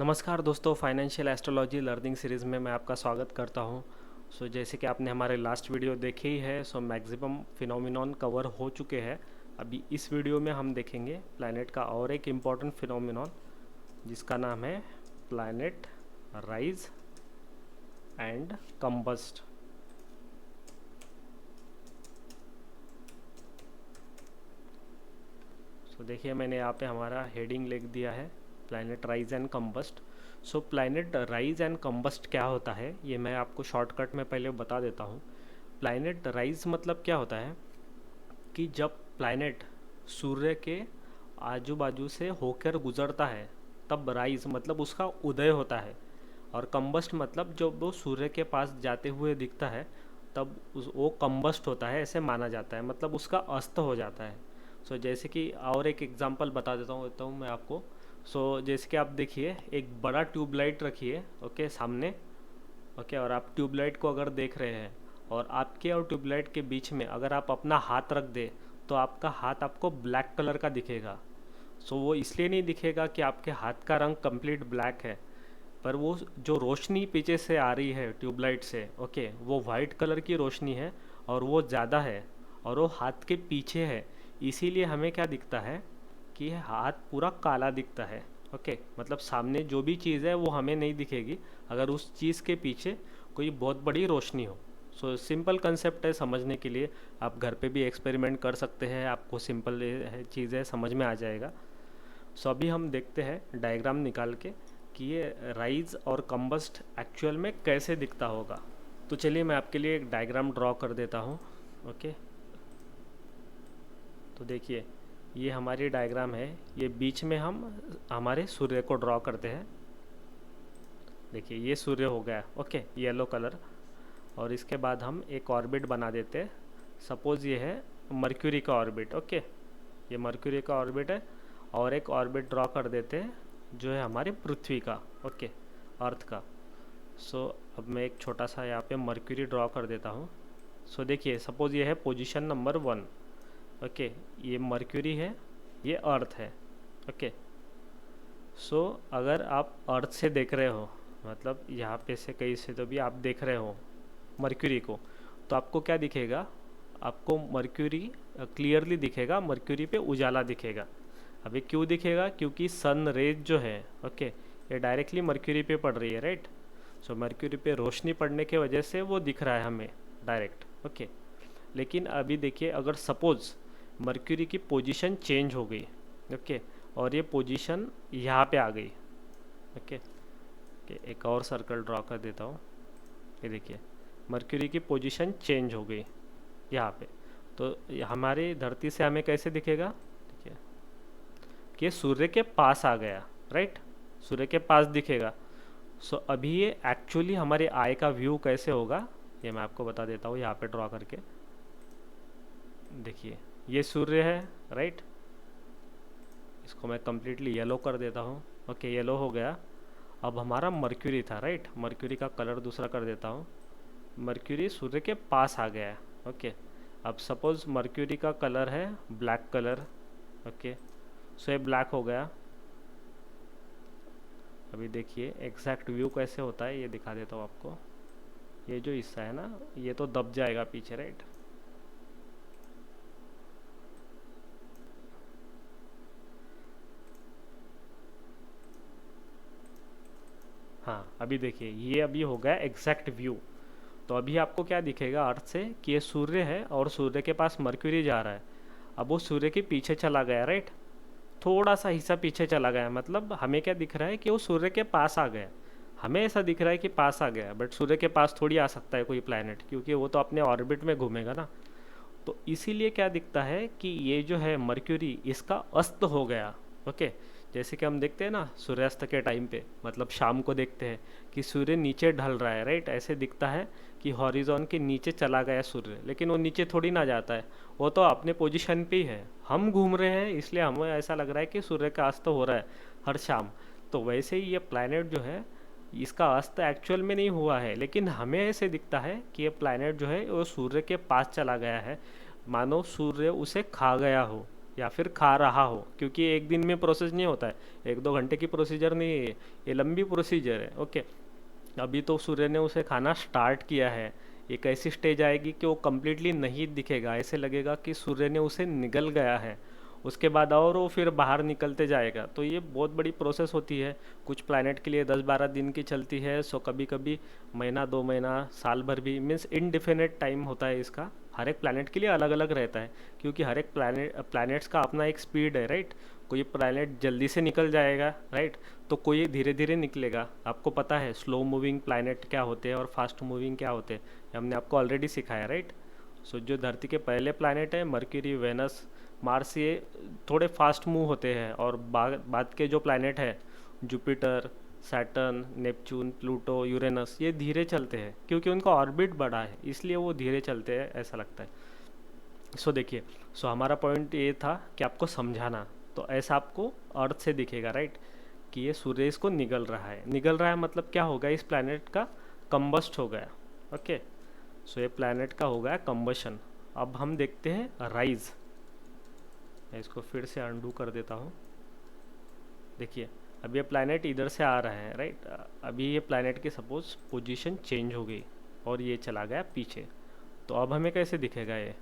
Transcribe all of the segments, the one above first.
नमस्कार दोस्तों, financial astrology learning series में मैं आपका स्वागत करता हूं। जैसे कि आपने हमारे लास्ट वीडियो देखे ही है, मैक्सिमम फिनोमिनॉन कवर हो चुके हैं। अभी इस वीडियो में हम देखेंगे प्लैनेट का और एक इम्पॉर्टेंट फिनोमिनॉन जिसका नाम है प्लैनेट राइज एंड कंबस्ट। देखिए, मैंने यहाँ पे हमारा हेडिंग लिख दिया है, planet rise and combust. Planet rise and combust क्या होता है ये मैं आपको शॉर्टकट में पहले बता देता हूँ। प्लैनेट राइज मतलब क्या होता है कि जब प्लैनेट सूर्य के आजू बाजू से होकर गुजरता है तब राइज मतलब उसका उदय होता है, और कंबस्ट मतलब जब वो सूर्य के पास जाते हुए दिखता है तब वो कंबस्ट होता है, ऐसे माना जाता है, मतलब उसका अस्त हो जाता है। जैसे कि और एक एग्जांपल बता देता हूँ मैं आपको। जैसे कि आप देखिए, एक बड़ा ट्यूबलाइट रखिए ओके सामने, ओके, और आप ट्यूबलाइट को अगर देख रहे हैं और आपके और ट्यूबलाइट के बीच में अगर आप अपना हाथ रख दे तो आपका हाथ आपको ब्लैक कलर का दिखेगा। वो इसलिए नहीं दिखेगा कि आपके हाथ का रंग कंप्लीट ब्लैक है, पर वो जो रोशनी पीछे से आ रही है ट्यूबलाइट से, ओके, वो वाइट कलर की रोशनी है और वो ज़्यादा है और वो हाथ के पीछे है। इसीलिए हमें क्या दिखता है कि हाथ पूरा काला दिखता है। ओके, मतलब सामने जो भी चीज़ है वो हमें नहीं दिखेगी अगर उस चीज़ के पीछे कोई बहुत बड़ी रोशनी हो। सिंपल कंसेप्ट है, समझने के लिए आप घर पे भी एक्सपेरिमेंट कर सकते हैं, आपको सिंपल चीज़ है, समझ में आ जाएगा। अभी हम देखते हैं डायग्राम निकाल के कि ये राइज और कंबस्ट एक्चुअल में कैसे दिखता होगा। तो चलिए मैं आपके लिए एक डायग्राम ड्रॉ कर देता हूँ। ओके, तो देखिए, ये हमारी डायग्राम है। ये बीच में हम हमारे सूर्य को ड्रॉ करते हैं। देखिए, ये सूर्य हो गया, ओके, येलो कलर। और इसके बाद हम एक ऑर्बिट बना देते हैं। सपोज़ ये है मर्क्यूरी का ऑर्बिट, ओके, ये मर्क्यूरी का ऑर्बिट है। और एक ऑर्बिट ड्रॉ कर देते हैं जो है हमारी पृथ्वी का, ओके, अर्थ का। अब मैं एक छोटा सा यहाँ पे मर्क्यूरी ड्रॉ कर देता हूँ। देखिए, सपोज़ ये है पोजीशन नंबर 1, ओके, ये मर्क्यूरी है, ये अर्थ है, ओके। अगर आप अर्थ से देख रहे हो, मतलब यहाँ पे से कहीं से तो भी आप देख रहे हो मर्क्यूरी को, तो आपको क्या दिखेगा? आपको मर्क्यूरी क्लियरली दिखेगा, मर्क्यूरी पे उजाला दिखेगा। अभी क्यों दिखेगा? क्योंकि सन रेज जो है, ओके, ये डायरेक्टली मर्क्यूरी पे पड़ रही है, राइट। मर्क्यूरी पे रोशनी पड़ने की वजह से वो दिख रहा है हमें डायरेक्ट, ओके। लेकिन अभी देखिए, अगर सपोज़ मर्क्यूरी की पोजीशन चेंज हो गई, ओके, और ये पोजीशन यहाँ पे आ गई, ओके, एक और सर्कल ड्रॉ कर देता हूँ। ये देखिए, मर्क्यूरी की पोजीशन चेंज हो गई यहाँ पे, तो हमारी धरती से हमें कैसे दिखेगा? देखिए कि सूर्य के पास आ गया, राइट, सूर्य के पास दिखेगा। अभी ये एक्चुअली हमारे आई का व्यू कैसे होगा ये मैं आपको बता देता हूँ यहाँ पे ड्रॉ करके। देखिए, ये सूर्य है, राइट, इसको मैं कम्प्लीटली येलो कर देता हूँ, ओके, येलो हो गया। अब हमारा मर्क्यूरी था, राइट, मर्क्यूरी का कलर दूसरा कर देता हूँ। मर्क्यूरी सूर्य के पास आ गया है, ओके। अब सपोज़ मर्क्यूरी का कलर है ब्लैक कलर, ओके, ये ब्लैक हो गया। अभी देखिए एग्जैक्ट व्यू कैसे होता है ये दिखा देता हूँ आपको। ये जो हिस्सा है ना, ये तो दब जाएगा पीछे, राइट। हाँ, अभी देखिए, ये अभी हो गया एग्जैक्ट व्यू। तो अभी आपको क्या दिखेगा अर्थ से कि ये सूर्य है और सूर्य के पास मर्क्यूरी जा रहा है। अब वो सूर्य के पीछे चला गया, राइट, थोड़ा सा हिस्सा पीछे चला गया, मतलब हमें क्या दिख रहा है कि वो सूर्य के पास आ गया। हमें ऐसा दिख रहा है कि पास आ गया, बट सूर्य के पास थोड़ी आ सकता है कोई प्लैनेट, क्योंकि वो तो अपने ऑर्बिट में घूमेगा ना। तो इसीलिए क्या दिखता है कि ये जो है मर्क्यूरी, इसका अस्त हो गया, ओके। जैसे कि हम देखते हैं ना सूर्यास्त के टाइम पे, मतलब शाम को देखते हैं कि सूर्य नीचे ढल रहा है, राइट, ऐसे दिखता है कि हॉरिजॉन के नीचे चला गया सूर्य, लेकिन वो नीचे थोड़ी ना जाता है, वो तो अपने पोजीशन पे ही है। हम घूम रहे हैं इसलिए हमें ऐसा लग रहा है कि सूर्य का अस्त हो रहा है हर शाम। तो वैसे ही ये प्लैनेट जो है, इसका अस्त एक्चुअल में नहीं हुआ है, लेकिन हमें ऐसे दिखता है कि ये प्लैनेट जो है वो सूर्य के पास चला गया है, मानो सूर्य उसे खा गया हो। या फिर खा रहा हो, क्योंकि एक दिन में प्रोसेस नहीं होता है, 1-2 घंटे की प्रोसीजर नहीं है ये लंबी प्रोसीजर है। ओके, अभी तो सूर्य ने उसे खाना स्टार्ट किया है। एक ऐसी स्टेज आएगी कि वो कम्प्लीटली नहीं दिखेगा, ऐसे लगेगा कि सूर्य ने उसे निगल गया है। उसके बाद और वो फिर बाहर निकलते जाएगा। तो ये बहुत बड़ी प्रोसेस होती है। कुछ प्लैनेट के लिए 10-12 दिन की चलती है, सो कभी कभी महीना 2 महीना साल भर भी, मीन्स इनडिफिनिट टाइम होता है इसका। हर एक प्लैनेट के लिए अलग अलग रहता है, क्योंकि हर एक प्लैनेट्स का अपना एक स्पीड है, राइट। कोई प्लैनेट जल्दी से निकल जाएगा, राइट, तो कोई धीरे धीरे निकलेगा। आपको पता है स्लो मूविंग प्लैनेट क्या होते हैं और फास्ट मूविंग क्या होते हैं, हमने आपको ऑलरेडी सिखाया, राइट। सो जो धरती के पहले प्लैनेट है मरकरी, वेनस, मार्स, ये थोड़े फास्ट मूव होते हैं, और बाद के जो प्लैनेट है Jupiter, Saturn, Neptune, Pluto, Uranus, ये धीरे चलते हैं क्योंकि उनका ऑर्बिट बड़ा है, इसलिए वो धीरे चलते हैं ऐसा लगता है। सो देखिए, सो हमारा पॉइंट ये था कि आपको समझाना। तो ऐसा आपको अर्थ से दिखेगा, राइट, कि ये सूर्य इसको निगल रहा है। निगल रहा है मतलब क्या होगा, इस प्लैनेट का कंबस्ट हो गया। ओके, सो ये प्लैनेट का हो गया कंबशन। अब हम देखते हैं राइज। मैं इसको फिर से अंडू कर देता हूँ। देखिए, अब ये प्लैनेट इधर से आ रहा है, राइट। अभी ये प्लैनेट की सपोज पोजीशन चेंज हो गई और ये चला गया पीछे। तो अब हमें कैसे दिखेगा ये?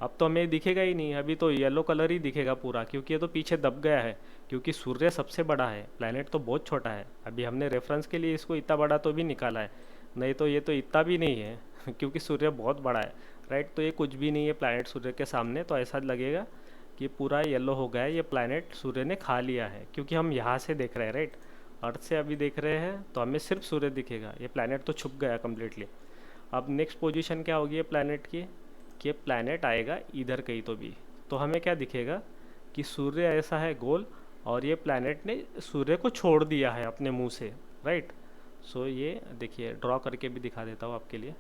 अब तो हमें दिखेगा ही नहीं, अभी तो येलो कलर ही दिखेगा पूरा, क्योंकि ये तो पीछे दब गया है। क्योंकि सूर्य सबसे बड़ा है, प्लैनेट तो बहुत छोटा है। अभी हमने रेफरेंस के लिए इसको इतना बड़ा तो भी निकाला है, नहीं तो ये तो इतना भी नहीं है क्योंकि सूर्य बहुत बड़ा है, राइट। तो ये कुछ भी नहीं है प्लैनेट सूर्य के सामने। तो ऐसा लगेगा कि पूरा येलो हो गया है, ये प्लैनेट सूर्य ने खा लिया है, क्योंकि हम यहाँ से देख रहे हैं, राइट। अर्थ से अभी देख रहे हैं तो हमें सिर्फ सूर्य दिखेगा, ये प्लैनेट तो छुप गया कम्प्लीटली। अब नेक्स्ट पोजीशन क्या होगी ये प्लैनेट की, कि प्लैनेट आएगा इधर कहीं तो भी, तो हमें क्या दिखेगा कि सूर्य ऐसा है गोल, और ये प्लैनेट ने सूर्य को छोड़ दिया है अपने मुंह से, राइट। सो ये देखिए, ड्रॉ करके भी दिखा देता हूँ आपके लिए।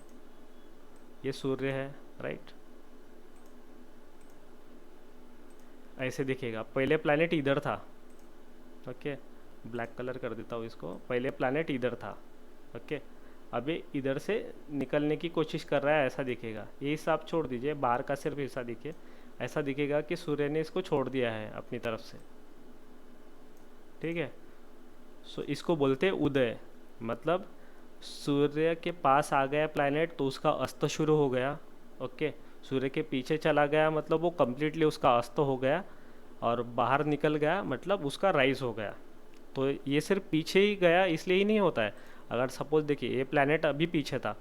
ये सूर्य है, राइट, ऐसे दिखेगा। पहले प्लैनेट इधर था, ओके, ब्लैक कलर कर देता हूँ इसको। पहले प्लैनेट इधर था, ओके, अभी इधर से निकलने की कोशिश कर रहा है, ऐसा दिखेगा। ये हिस्सा आप छोड़ दीजिए, बाहर का सिर्फ हिस्सा दिखे, ऐसा दिखेगा कि सूर्य ने इसको छोड़ दिया है अपनी तरफ से, ठीक है। सो इसको बोलते हैं उदय, मतलब सूर्य के पास आ गया प्लैनेट तो उसका अस्त शुरू हो गया, ओके। सूर्य के पीछे चला गया मतलब वो कम्प्लीटली उसका अस्त हो गया, और बाहर निकल गया मतलब उसका राइज हो गया। तो ये सिर्फ पीछे ही गया इसलिए ही नहीं होता है। अगर सपोज देखिए, ये प्लैनेट अभी पीछे था,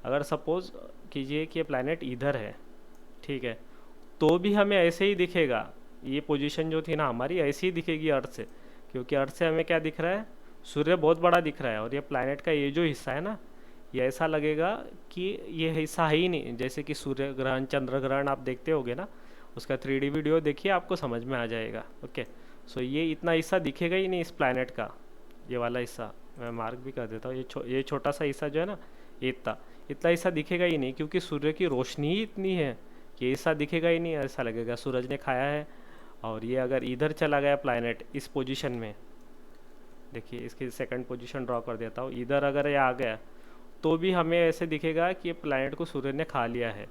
अगर सपोज कीजिए कि ये प्लैनेट इधर है, ठीक है, तो भी हमें ऐसे ही दिखेगा। ये पोजीशन जो थी ना हमारी, ऐसी ही दिखेगी अर्थ से, क्योंकि अर्थ से हमें क्या दिख रहा है, सूर्य बहुत बड़ा दिख रहा है, और ये प्लैनेट का ये जो हिस्सा है ना, ये ऐसा लगेगा कि ये हिस्सा है ही नहीं। जैसे कि सूर्य ग्रहण, चंद्र ग्रहण आप देखते होगे ना, उसका 3D वीडियो देखिए, आपको समझ में आ जाएगा, ओके। सो ये इतना हिस्सा दिखेगा ही नहीं इस प्लैनेट का, ये वाला हिस्सा मैं मार्क भी कर देता हूँ। ये छोटा सा हिस्सा जो है ना, ये इतना इतना हिस्सा दिखेगा ही नहीं, क्योंकि सूर्य की रोशनी ही इतनी है कि ये हिस्सा दिखेगा ही नहीं। ऐसा लगेगा सूरज ने खाया है। और ये अगर इधर चला गया प्लैनेट इस पोजीशन में, देखिए इसकी सेकंड पोजीशन ड्रॉ कर देता हूँ, इधर अगर ये आ गया तो भी हमें ऐसे दिखेगा कि ये प्लैनेट को सूर्य ने खा लिया है,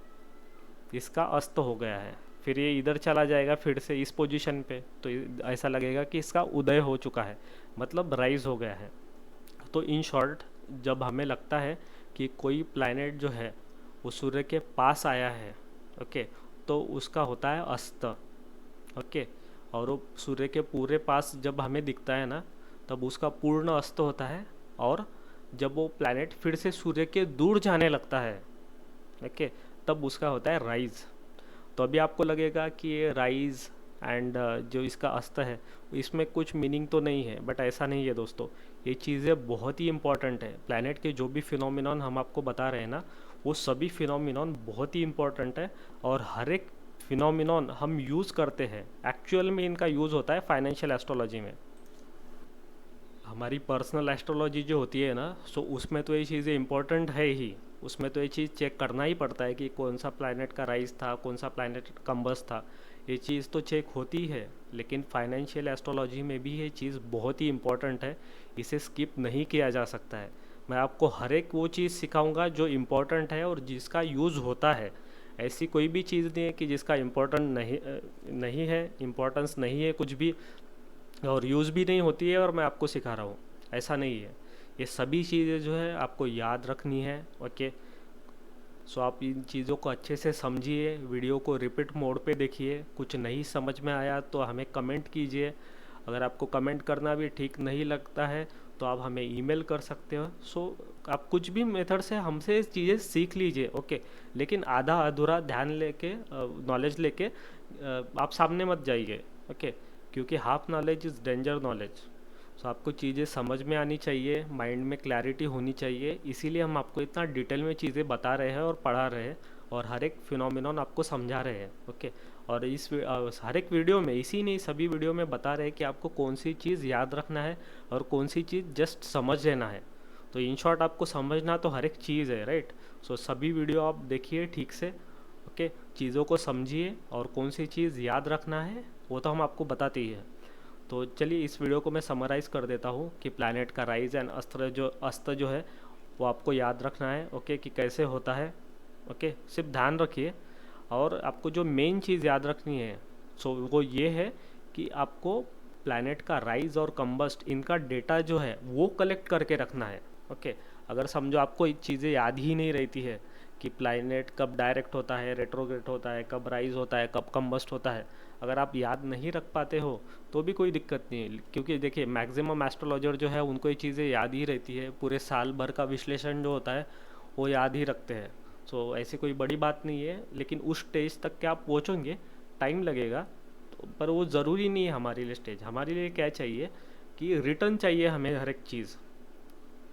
इसका अस्त हो गया है। फिर ये इधर चला जाएगा फिर से इस पोजीशन पे, तो ऐसा लगेगा कि इसका उदय हो चुका है, मतलब राइज हो गया है। तो इन शॉर्ट, जब हमें लगता है कि कोई प्लैनेट जो है वो सूर्य के पास आया है, ओके, तो उसका होता है अस्त, ओके। और वो सूर्य के पूरे पास जब हमें दिखता है ना, तब उसका पूर्ण अस्त होता है। और जब वो प्लैनेट फिर से सूर्य के दूर जाने लगता है, ओके, तब उसका होता है राइज। तो अभी आपको लगेगा कि ये राइज एंड जो इसका अस्त है इसमें कुछ मीनिंग तो नहीं है, बट ऐसा नहीं है दोस्तों। ये चीज़ें बहुत ही इंपॉर्टेंट है। प्लैनेट के जो भी फिनोमिनॉन हम आपको बता रहे हैं ना, वो सभी फिनोमिनॉन बहुत ही इंपॉर्टेंट है, और हर एक फिनोमिनॉन हम यूज़ करते हैं। एक्चुअल में इनका यूज़ होता है फाइनेंशियल एस्ट्रोलॉजी में। हमारी पर्सनल एस्ट्रोलॉजी जो होती है ना, सो उसमें तो ये चीज़ें इंपॉर्टेंट है ही। उसमें तो ये चीज़ चेक करना ही पड़ता है कि कौन सा प्लैनेट का राइज था, कौन सा प्लैनेट कंबस था, ये चीज़ तो चेक होती है। लेकिन फाइनेंशियल एस्ट्रोलॉजी में भी ये चीज़ बहुत ही इंपॉर्टेंट है, इसे स्किप नहीं किया जा सकता है। मैं आपको हर एक वो चीज़ सिखाऊंगा जो इम्पोर्टेंट है और जिसका यूज़ होता है। ऐसी कोई भी चीज़ नहीं है कि जिसका इम्पोर्टेंट नहीं है, इम्पोर्टेंस नहीं है कुछ भी, और यूज़ भी नहीं होती है और मैं आपको सिखा रहा हूँ, ऐसा नहीं है। ये सभी चीज़ें जो है आपको याद रखनी है। ओके, सो आप इन चीज़ों को अच्छे से समझिए, वीडियो को रिपीट मोड पे देखिए। कुछ नहीं समझ में आया तो हमें कमेंट कीजिए। अगर आपको कमेंट करना भी ठीक नहीं लगता है तो आप हमें ईमेल कर सकते हो। सो आप कुछ भी मेथड से हमसे चीज़ें सीख लीजिए। ओके, लेकिन आधा अधूरा ध्यान लेके, नॉलेज लेके आप सामने मत जाइए। ओके, क्योंकि half knowledge is danger knowledge. So आपको चीज़ें समझ में आनी चाहिए, माइंड में क्लैरिटी होनी चाहिए, इसीलिए हम आपको इतना डिटेल में चीज़ें बता रहे हैं और पढ़ा रहे हैं और हर एक फिनोमिनॉन आपको समझा रहे हैं। ओके, और हर एक वीडियो में, इसी नहीं सभी वीडियो में बता रहे हैं कि आपको कौन सी चीज़ याद रखना है और कौन सी चीज़ जस्ट समझ लेना है। तो इन शॉर्ट आपको समझना तो हर एक चीज़ है, राइट। सो सभी वीडियो आप देखिए ठीक से। ओके, चीज़ों को समझिए और कौन सी चीज़ याद रखना है वो तो हम आपको बताते ही है। तो चलिए इस वीडियो को मैं समराइज़ कर देता हूँ कि प्लैनेट का राइज एंड अस्त जो है वो आपको याद रखना है। ओके, कि कैसे होता है। ओके, सिर्फ ध्यान रखिए। और आपको जो मेन चीज़ याद रखनी है सो वो ये है कि आपको प्लैनेट का राइज और कंबस्ट इनका डेटा जो है वो कलेक्ट करके रखना है। ओके, अगर समझो आपको एक चीज़ें याद ही नहीं रहती है कि प्लैनेट कब डायरेक्ट होता है, रेट्रोग्रेड होता है, कब राइज होता है, कब कंबस्ट होता है, अगर आप याद नहीं रख पाते हो तो भी कोई दिक्कत नहीं है। क्योंकि देखिए मैक्सिमम एस्ट्रोलॉजर जो है उनको ये चीज़ें याद ही रहती है, पूरे साल भर का विश्लेषण जो होता है वो याद ही रखते हैं। सो ऐसी कोई बड़ी बात नहीं है, लेकिन उस स्टेज तक के आप पहुँचोगे, टाइम लगेगा। तो पर वो ज़रूरी नहीं है हमारे लिए स्टेज। हमारे लिए क्या चाहिए कि रिटर्न चाहिए हमें हर एक चीज़।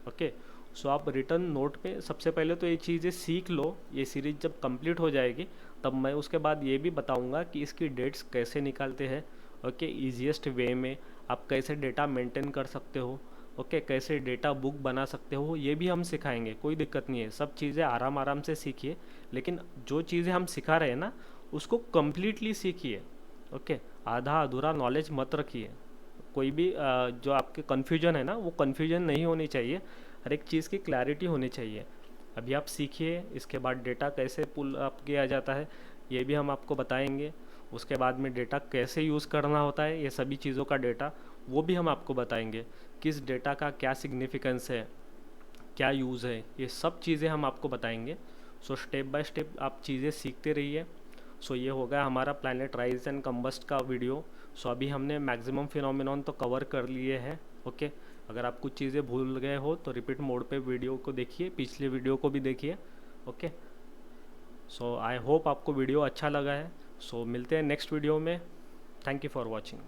ओके, सो आप रिटर्न नोट पे सबसे पहले तो ये चीज़ें सीख लो। ये सीरीज जब कंप्लीट हो जाएगी तब मैं उसके बाद ये भी बताऊंगा कि इसकी डेट्स कैसे निकालते हैं। ओके, ईजीएस्ट वे में आप कैसे डेटा मेंटेन कर सकते हो। ओके, कैसे डेटा बुक बना सकते हो ये भी हम सिखाएंगे, कोई दिक्कत नहीं है। सब चीज़ें आराम आराम से सीखिए, लेकिन जो चीज़ें हम सिखा रहे हैं ना उसको कम्प्लीटली सीखिए। ओके, आधा अधूरा नॉलेज मत रखिए। कोई भी जो आपके कन्फ्यूजन है ना वो कन्फ्यूजन नहीं होनी चाहिए, हर एक चीज़ की क्लैरिटी होनी चाहिए। अभी आप सीखिए, इसके बाद डेटा कैसे पुल अप किया जाता है ये भी हम आपको बताएंगे। उसके बाद में डेटा कैसे यूज़ करना होता है, ये सभी चीज़ों का डेटा वो भी हम आपको बताएंगे। किस डेटा का क्या सिग्निफिकेंस है, क्या यूज़ है, ये सब चीज़ें हम आपको बताएंगे। सो स्टेप बाय स्टेप आप चीज़ें सीखते रहिए। सो ये हो गया हमारा प्लैनेट राइज एंड कंबस्ट का वीडियो। सो अभी हमने मैक्सिमम फिनोमिनॉन तो कवर कर लिए हैं। ओके, अगर आप कुछ चीज़ें भूल गए हो तो रिपीट मोड पे वीडियो को देखिए, पिछले वीडियो को भी देखिए। ओके, सो आई होप आपको वीडियो अच्छा लगा है। सो मिलते हैं नेक्स्ट वीडियो में। Thank you for watching.